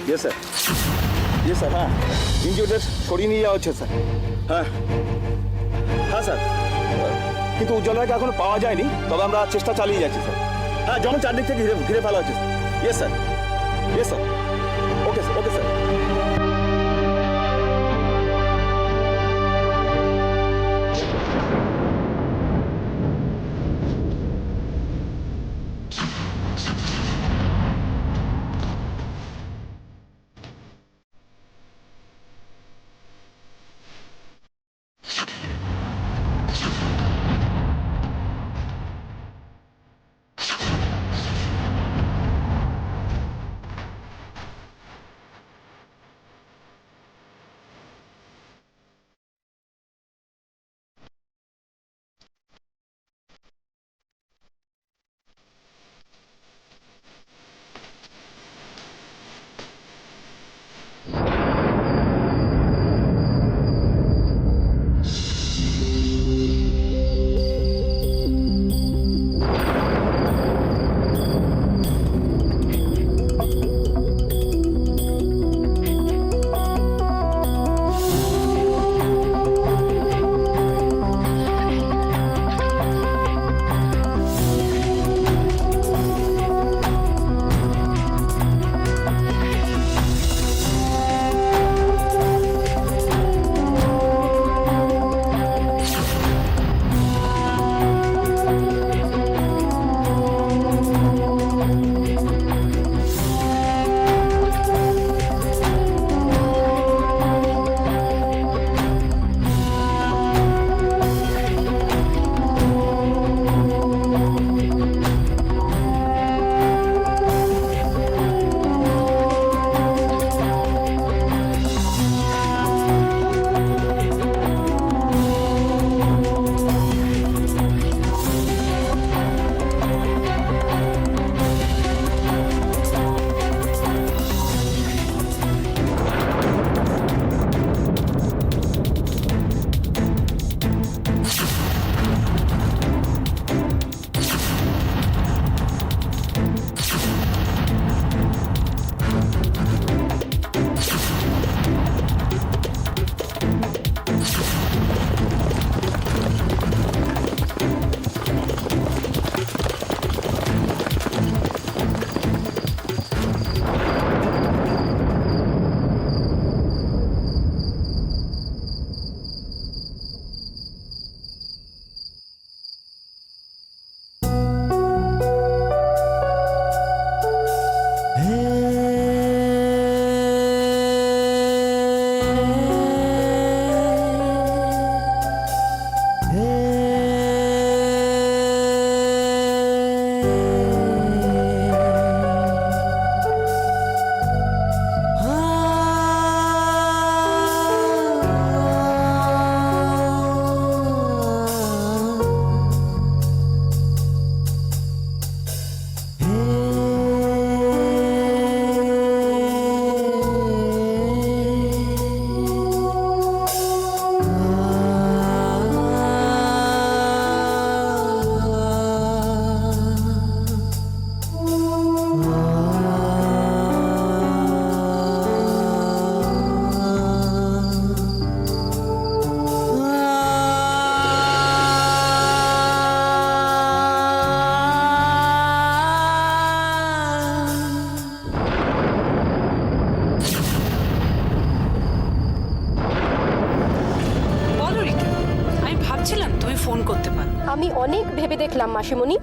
Yes sir, yes sir. হ্যাঁ, ইনজিউর্ডের সরিয়ে নিয়ে যাওয়া হচ্ছে স্যার। হ্যাঁ হ্যাঁ স্যার, কিন্তু উজ্জ্বলকে এখনো পাওয়া যায়নি, তবে আমরা চেষ্টা চালিয়ে যাচ্ছি স্যার। হ্যাঁ, যেমন চারদিক থেকে ঘিরে ফেলা হচ্ছে sir. Yes sir, yes sir. Okay sir, okay sir. আমি অনেক ভেবে দেখলাম মাসিমণি,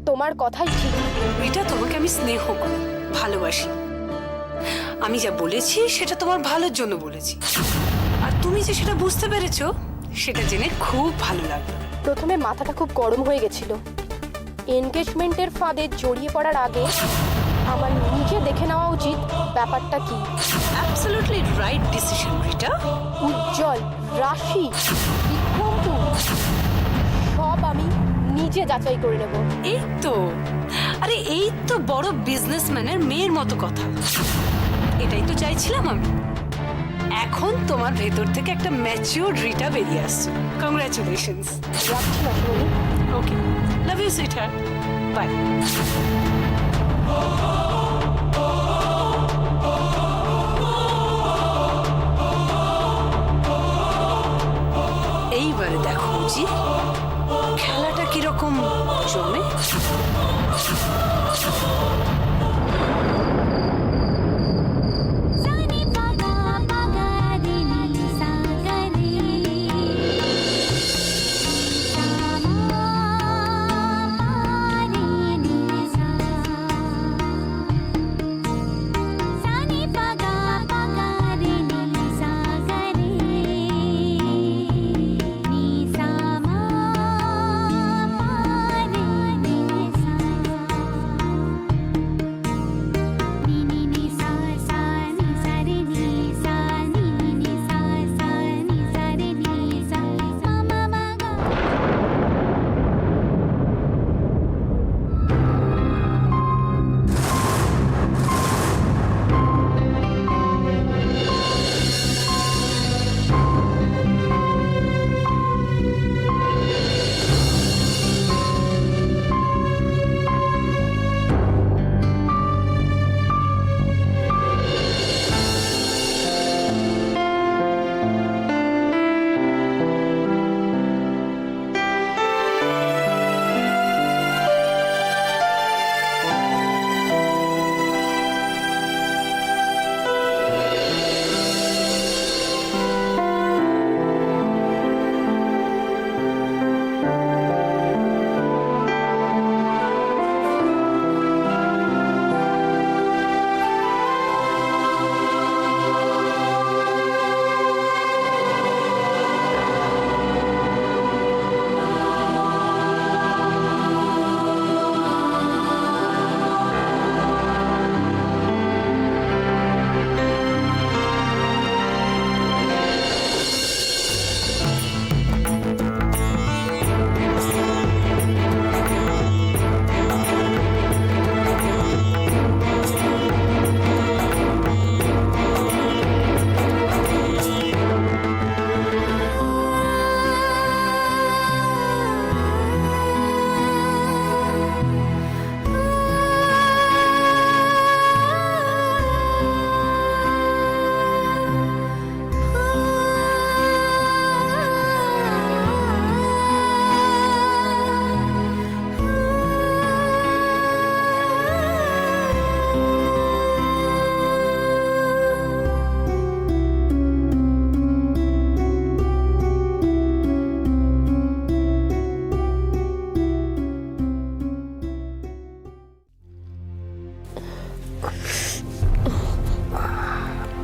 তোমার কথাই ঠিক। রিটা, তোমাকে আমি স্নেহ করি, ভালোবাসি। আমি যা বলেছি সেটা তোমার ভালোর জন্য বলেছি, আর তুমি যে সেটা বুঝতে পেরেছো সেটা জেনে খুব ভালো লাগলো। প্রথমে মাথাটা খুব গরম হয়ে গেছিল। এনগেজমেন্টের ফাঁদে জড়িয়ে পড়ার আগে আমার নিজে দেখে নেওয়া উচিত ব্যাপারটা কি। Absolutely right decision Rita. Ujjwal, Rashi, Bikrampur সব আমি নিজে যাচাই করে নেব। এই তো, আরে এই তো বড় বিজনেসম্যানের মেয়ের মতো কথা। এটাই তো চাইছিলাম আমি। এখন তোমার ভেতর থেকে একটা ম্যাচিওর রিটা বেরিয়ে আসছে। কংগ্রাচুলেশনস। রাখছি মাসিমণি। Okay, love you sweetheart, bye. এইবারে দেখো বুঝি খেলাটা কিরকম জমে।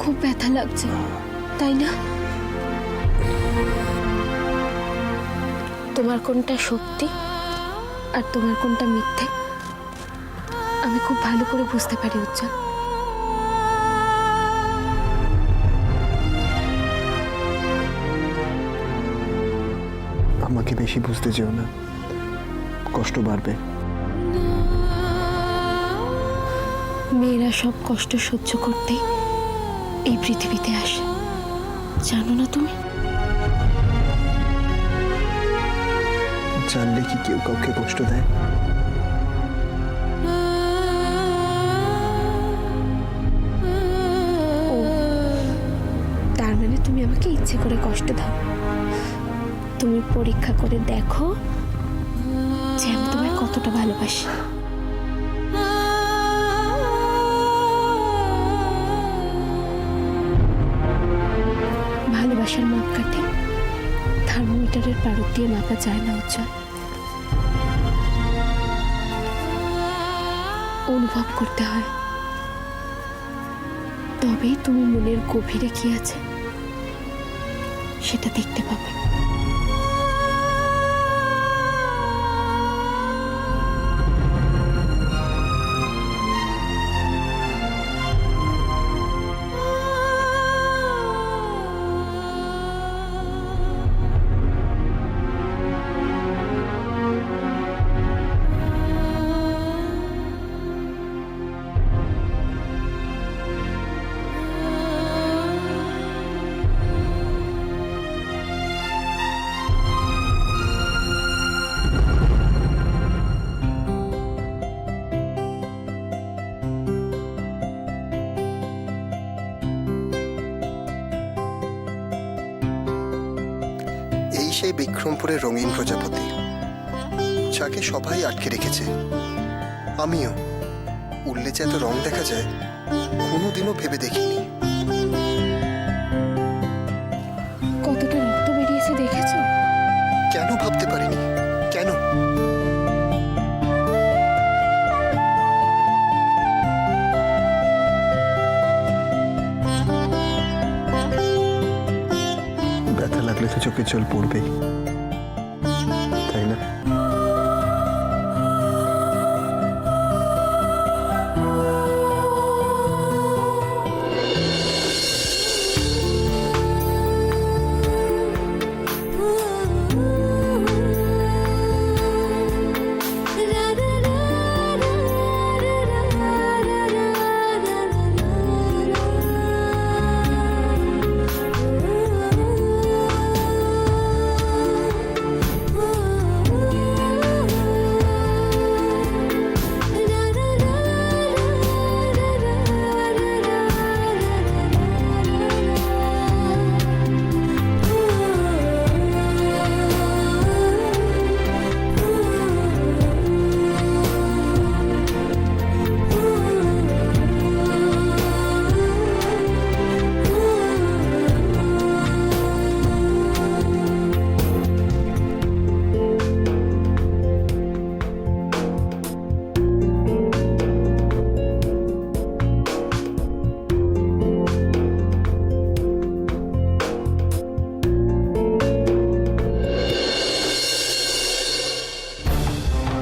খুব ব্যথা লাগছে, তাই না? তোমার কোনটা সত্যি আর তোমার কোনটা মিথ্যে আমি খুব ভালো করে বুঝতে পারি উজ্জ্বল। আমাকে বেশি বুঝতে যেও না, কষ্ট বাড়বে। মেয়েরা সব কষ্ট সহ্য করতেই এই পৃথিবীতে আসে, জানো না তুমি? জানলে কি কেউ কাউকে কষ্ট দেয়? ও, তার মানে তুমি আমাকে ইচ্ছে করে কষ্ট দাও। তুমি পরীক্ষা করে দেখো যে আমি তোমায় কতটা ভালোবাসি। ভালোবাসার মাপকাঠি থার্মোমিটারের পারদ দিয়ে মাপা যায় না উজ্জ্বল। অনুভব করতে হয়, তবেই তুমি মনের গভীরে কি আছে সেটা দেখতে পাবে। সেই বিক্রমপুরের রঙিন প্রজাপতি, যাকে সবাই আটকে রেখেছে। আমিও উঠলে যে এত রং দেখা যায় কোনোদিনও ভেবে দেখিনি। কতটা রক্ত বেরিয়েছে দেখেছো? কেন ভাবতে পারিনি? কেন? ব্যথা লাগলে তো চোখে জল পড়বেই, তাই না?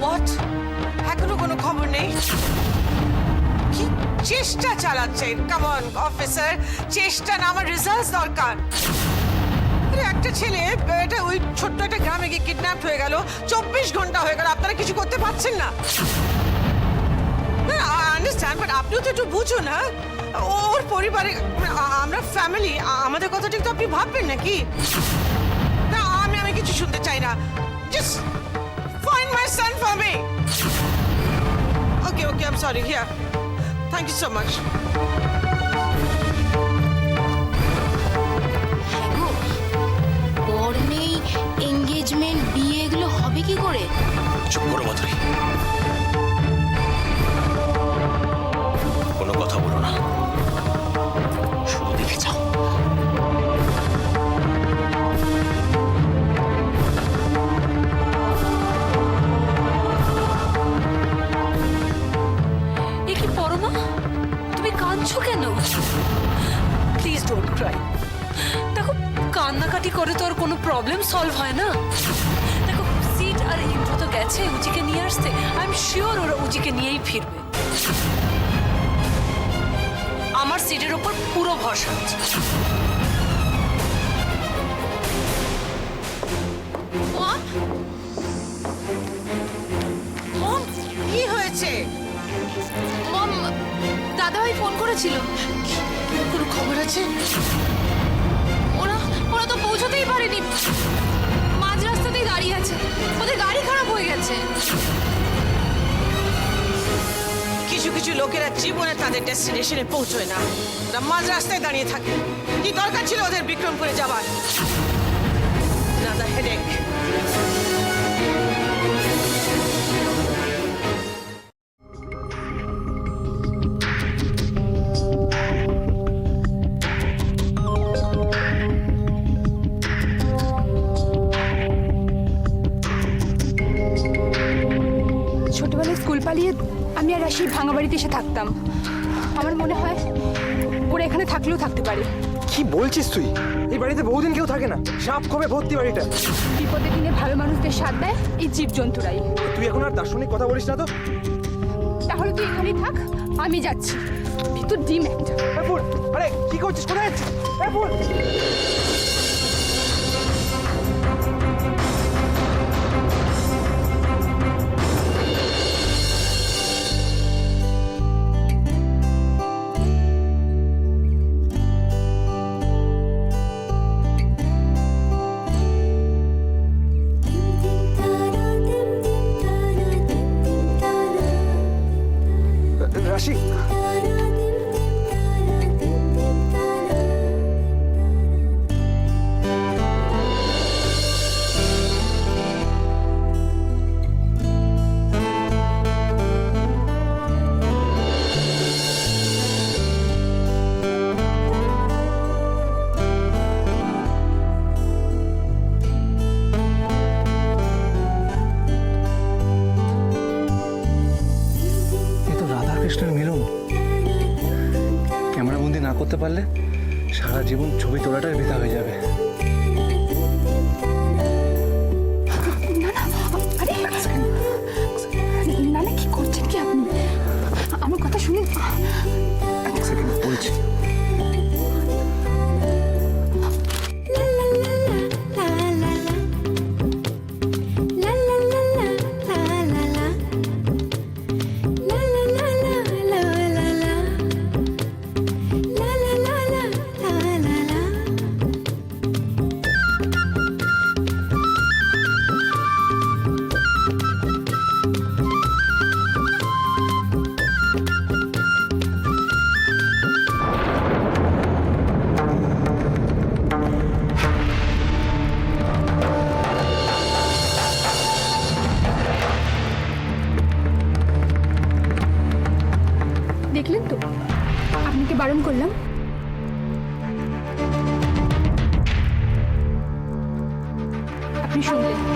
হোয়াট? এখনো কোনো খবর নেই? কি চেষ্টা চালাচ্ছেন? কাম অন অফিসার, চেষ্টা না, আমার রেজাল্ট দরকার। আরে একটা ছেলে এটা ওই ছোট্ট একটা গ্রামে গিয়ে কিডন্যাপ হয়ে গেল, 24 ঘন্টা হয়ে গেল, আপনারা কিছু করতে পারছেন না? আন্ডারস্ট্যান্ড, বাট আপনিও তো একটু বুঝুন। হ্যাঁ, ওর পরিবারে আমরা ফ্যামিলি, আমাদের কথা ঠিক তো আপনি ভাববেন নাকি? না, আমি কিছু শুনতে চাই না। Just find my son for me. Okay, I'm sorry. Here. Thank you so much. বর নেই, এঙ্গেজমেন্ট, বিয়ে এগুলো হবে কি করে? চুপ করো মাধুরী, কোনো কথা বলো না, শুধু দেখে যাও। এ কি পরমা, তুমি কাঁদছো কেন? Please don't Cry. দেখো, কান্নাকাটি করে তো আর কোনো প্রবলেম সলভ হয় না। দেখো, সিট আর ইন্দ্র তো গেছে উজিকে নিয়ে আসতে। আই এম শিওর ওরা উজিকে নিয়েই ফিরবে। আমার সিটের ওপর পুরো ভরসা আছে। মম, মম, কি হয়েছে? মম, দাদাভাই ফোন করেছিল। কোনো খবর আছে? ওরা ওরা তো পৌঁছতেই পারেনি, মাঝ রাস্তাতেই দাঁড়িয়ে আছে। ওদের গাড়ি খারাপ হয়ে গেছে। কিছু কিছু লোকেরা জীবনে তাদের ডেস্টিনেশনে পৌঁছয় না, ওরা মাঝ রাস্তায় দাঁড়িয়ে থাকে। কি দরকার ছিল ওদের বিক্রমপুরে যাবার? Another headache. ছোটবেলায় স্কুল পালিয়ে আমি আর রাশি ভাঙা বাড়িতে এসে থাকতাম। আমার মনে হয় ওরা এখানে থাকলেও থাকতে পারে। কি বলছিস তুই? এই বাড়িতে বহুদিন কেউ থাকে না, সাপ খবে ভর্তি বাড়িটা। বিপদের দিনে ভালো মানুষদের সাথ দেয় এই জীবজন্তুরাই। তুই এখন আর দার্শনিক কথা বলিস না তো। তাহলে তুই এখানেই থাক, আমি যাচ্ছি। ভিতর ডিম একটা। আরে কি করছিস? কোথায় যাচ্ছিস? রাশি, পারলে সারা জীবন ছবি তোলাটাই বৃথা হয়ে যাবে। না না, আরে না না, কি করছেন কি আপনি? আমার কথা শুনে। এক সেকেন্ড বলছি। দেখলেন তো, আপনাকে বারণ করলাম। আপনি শুনলেন।